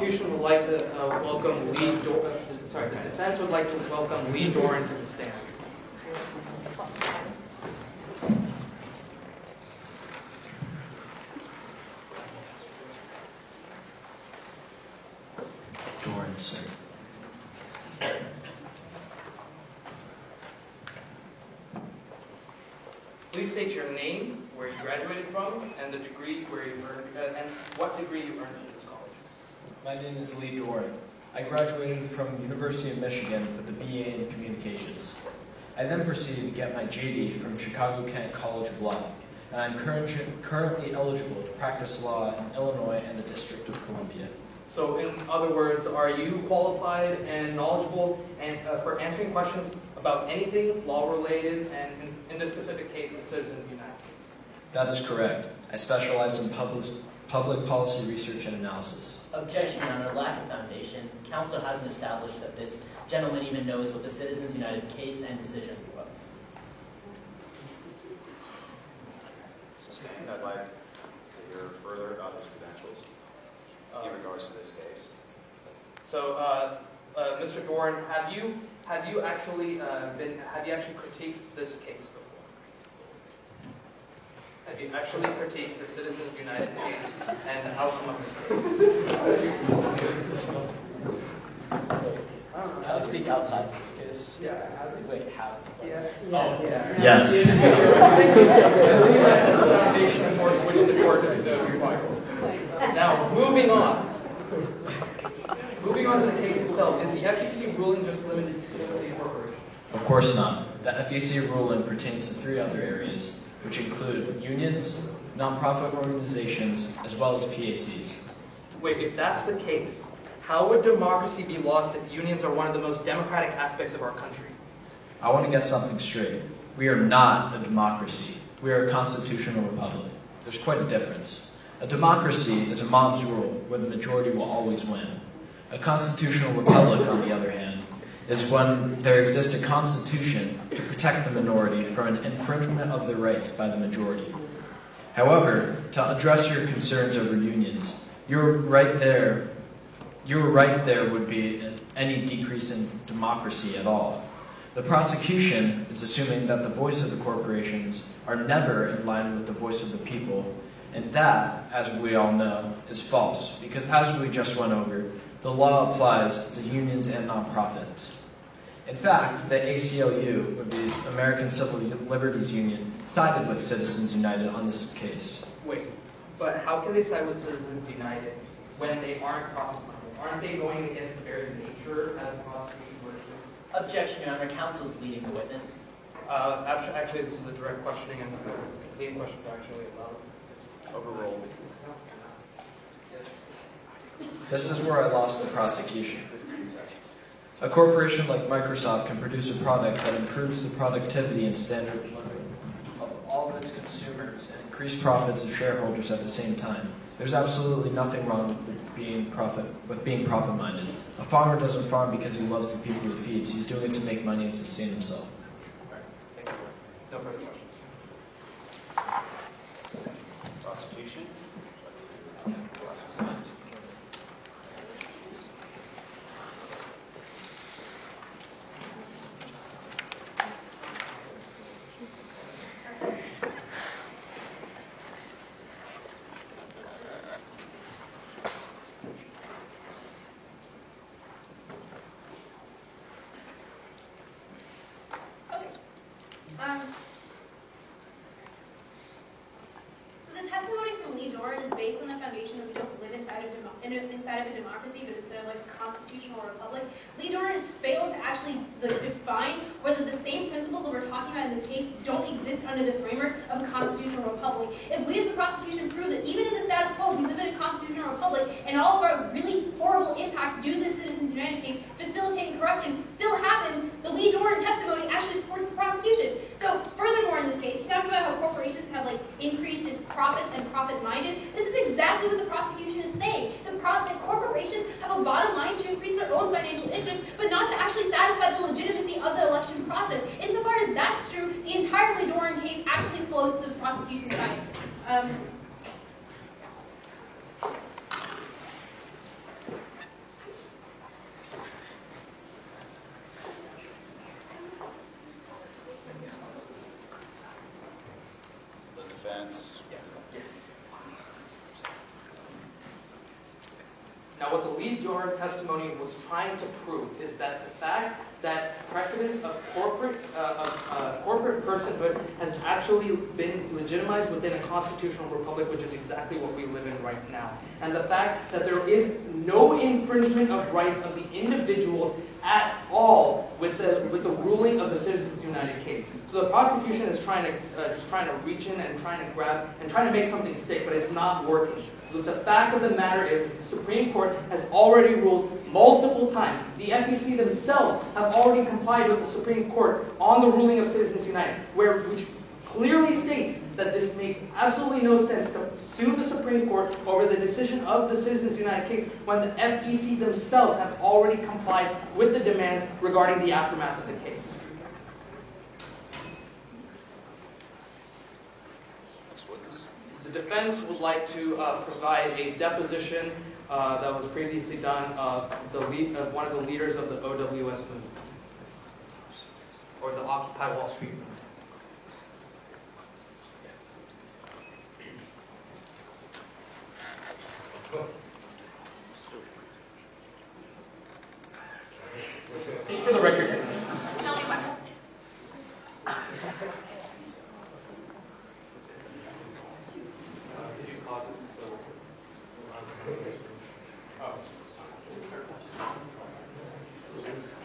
prosecution would like to welcome Lee Doran. Sorry, the defense would like to welcome Lee Doran to the stand. Doran, sir. Please state your name, where you graduated from, and the degree where you earned, and what degree you earned in this college. My name is Lee Doran. I graduated from University of Michigan with a BA in Communications. I then proceeded to get my JD from Chicago-Kent College of Law, and I'm currently eligible to practice law in Illinois and the District of Columbia. So, in other words, are you qualified and knowledgeable for answering questions about anything law-related, and in this specific case, a citizen of the United States? That is correct. I specialize in public policy research and analysis. Objection, Your Honor. Lack of foundation. Counsel hasn't established that this gentleman even knows what the Citizens United case and decision was. Sustained. I'd like to hear further about his credentials in regards to this case. So, Mr. Doran, have you actually critiqued this case before? Have you actually critiqued the Citizens United case and the outcome of this case? I'll speak outside of this case. Yeah. Wait, how? Yes. Foundation for which the court requires. Now, moving on. Moving on to the case itself, is the FEC ruling just limited to the corporation? Of course not. The FEC ruling pertains to 3 other areas, which include unions, nonprofit organizations, as well as PACs. Wait, if that's the case, how would democracy be lost if unions are one of the most democratic aspects of our country? I want to get something straight. We are not a democracy. We are a constitutional republic. There's quite a difference. A democracy is a mom's rule where the majority will always win. A constitutional republic, on the other hand, is when there exists a constitution to protect the minority from an infringement of their rights by the majority. However, to address your concerns over unions, you were right there would be any decrease in democracy at all. The prosecution is assuming that the voice of the corporations are never in line with the voice of the people, and that, as we all know, is false, because as we just went over, the law applies to unions and nonprofits. In fact, the ACLU, or the American Civil Liberties Union, sided with Citizens United on this case. Wait, but how can they side with Citizens United when they aren't profit-minded? Aren't they going against the very nature as the prosecution works? Objection, Your Honor. Counsel's leading the witness. Actually, this is a direct questioning, and the leading question is actually allowed. Overruled. This is where I lost the prosecution. A corporation like Microsoft can produce a product that improves the productivity and standard of living of all of its consumers and increase profits of shareholders at the same time. There's absolutely nothing wrong with being profit-minded. A farmer doesn't farm because he loves the people he feeds. He's doing it to make money and sustain himself. Thank you. No further questions. Prosecution. So the testimony from Lee Doran is based on the foundation that we don't live inside of a democracy, but instead of like a constitutional republic. Lee Doran has failed to actually define whether the same principles that we're talking about in this case don't exist under the framework of a constitutional republic. If we as the prosecution prove that even in the status quo we live in a constitutional republic and all of our really horrible impacts due to the Citizens United case facilitating corruption still happens, the Lee Doran testimony actually supports the prosecution. So furthermore in this case, he talks about how corporations have like increased in profits and profit-minded. This is exactly what the prosecution is saying. That corporations have a bottom line to increase their own financial interests, but not to actually satisfy the legitimacy of the election process. Insofar as that's true, the entire Lee Doran case actually flows to the prosecution side. Now, what the lead door testimony was trying to prove is that the fact that precedence of corporate personhood has actually been legitimized within a constitutional republic, which is exactly what we live in right now. And the fact that there is no infringement of rights of the individuals at all with the ruling of the Citizens United case. So the prosecution is trying to reach in and trying to grab and trying to make something stick, but it's not working. So the fact of the matter is the Supreme Court has already ruled multiple times. The FEC themselves have already complied with the Supreme Court on the ruling of Citizens United, which clearly states that this makes absolutely no sense to sue the Supreme Court over the decision of the Citizens United case when the FEC themselves have already complied with the demands regarding the aftermath of the case. Next witness. The defense would like to provide a deposition that was previously done of one of the leaders of the OWS movement, or the Occupy Wall Street movement. Speak for the record. Shelby West. Could you pause it? Yes.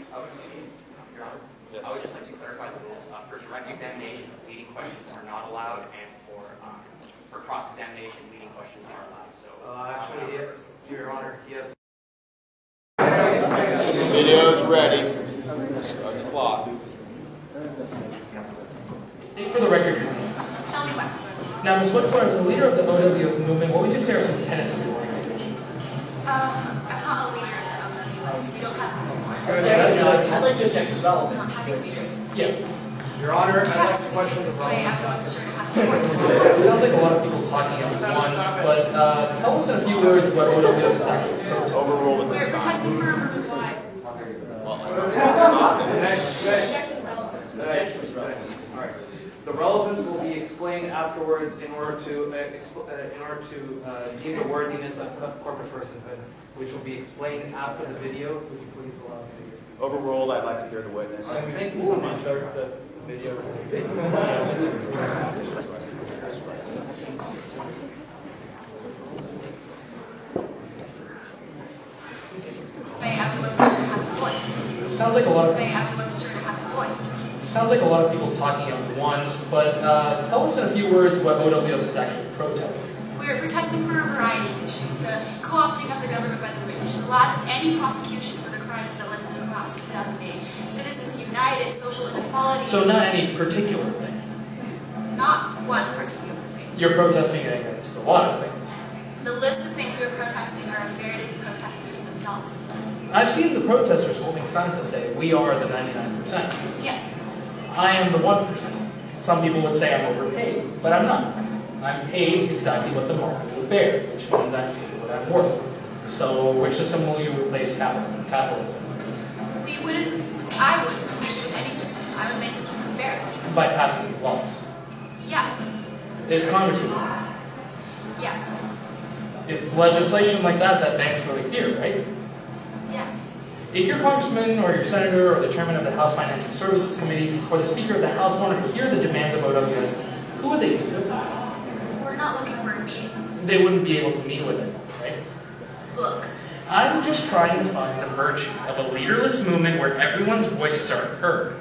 I would just like to clarify the rules. For direct examination, leading questions are not allowed, and for cross-examination, leading questions are allowed. So, Actually, Your Honor, yes. Video's ready. Start the clock. Speak for the record. Shelby Wexler. Now, Ms. Wexler, as the leader of the OWS movement, what would you say are some tenets of your organization? I'm not a leader of the OWS. We don't have leaders. I'd like to check We're development. not having leaders. Yeah. Your Honor, I'd like Perhaps to in question this the way, relevance. everyone's sure to have a voice. It sounds like a lot of people talking at once, but tell us in a few words what OWS is actually protesting. Overrule at We're this time. protesting for Why? All right. The relevance will be explained afterwards in order to deem the worthiness of corporate personhood, which will be explained after the video. Would you please allow the video? Overruled, I'd like to hear the witness. Thank you so much. Start the video. May everyone's sure to have a voice. Sounds like a lot of Sure to have a voice. sounds like a lot of people talking at once, but tell us in a few words what OWS is actually protesting. We're protesting for a variety of issues. The co-opting of the government by the rich, the lack of any prosecution for the crimes that led to the collapse of 2008, Citizens United, social inequality. So not any particular thing. Not one particular thing. You're protesting against a lot of things. The list of things we're protesting are as varied as the protesters themselves. I've seen the protesters holding signs that say, "We are the 99%. Yes. I am the 1%. Some people would say I'm overpaid, but I'm not. I'm paid exactly what the market will bear, which means I'm paid what I'm worth. So which system will you replace capitalism? I wouldn't replace it with any system. I would make the system fair. By passing laws. Yes. It's Congress who does it. Yes. It's legislation like that that banks really fear, right? Yes. If your congressman or your senator or the chairman of the House Financial Services Committee or the Speaker of the House wanted to hear the demands of OWS, who would they be? We're not looking for a meeting. They wouldn't be able to meet with it, right? Look, I'm just trying to find the virtue of a leaderless movement where everyone's voices are heard.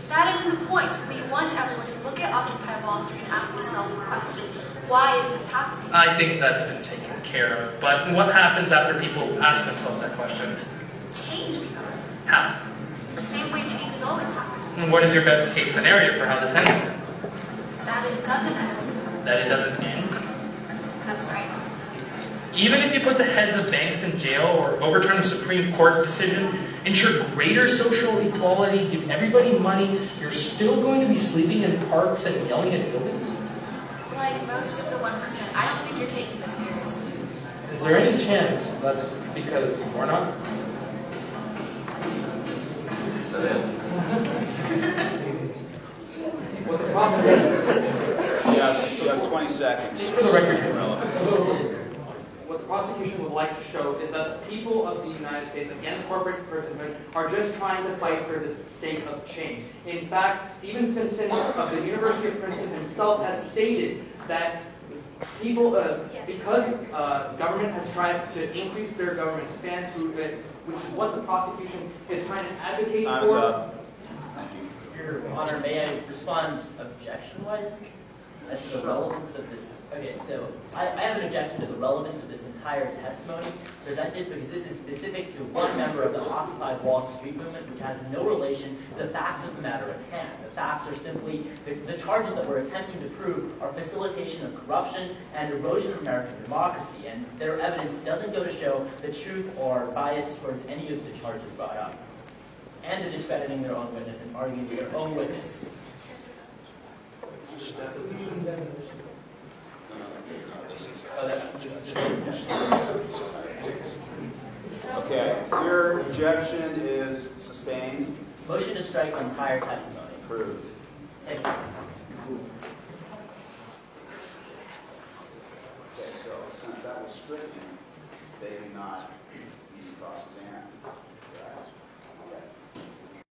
that isn't the point. We want everyone to look at Occupy Wall Street and ask themselves the question, why is this happening? I think that's been taken care of, but what happens after people ask themselves that question? Change becomes. How? The same way change has always happened. And what is your best case scenario for how this ends? That it doesn't end. That it doesn't end? That's right. Even if you put the heads of banks in jail or overturn the Supreme Court decision, ensure greater social equality, give everybody money, you're still going to be sleeping in parks and yelling at buildings? Like most of the 1%, I don't think you're taking this seriously. Is there any chance that's because we're not? Is that it? What the prosecution, You have 20 seconds. For the record, what the prosecution would like to show is people of the United States against corporate personhood are just trying to fight for the sake of change. In fact, Stephen Simpson of the University of Princeton himself has stated that people, because government has tried to increase their government span through it, which is what the prosecution is trying to advocate Time is for. up. Thank you. Your Honor, may I respond objection-wise as to the relevance of this? Okay, so I have an objection to the relevance of this entire testimony presented because this is specific to one member of the Occupy Wall Street movement, which has no relation to the facts of the matter at hand. The facts are simply, the charges that we're attempting to prove are facilitation of corruption and erosion of American democracy, and their evidence doesn't go to show the truth or bias towards any of the charges brought up, and the discrediting their own witness and arguing their own witness. So this is just an objection. Okay, your objection is sustained. Motion to strike the entire testimony. Approved. Thank you. Okay, so since that was stricken, they do not need to cross-examine. Correct?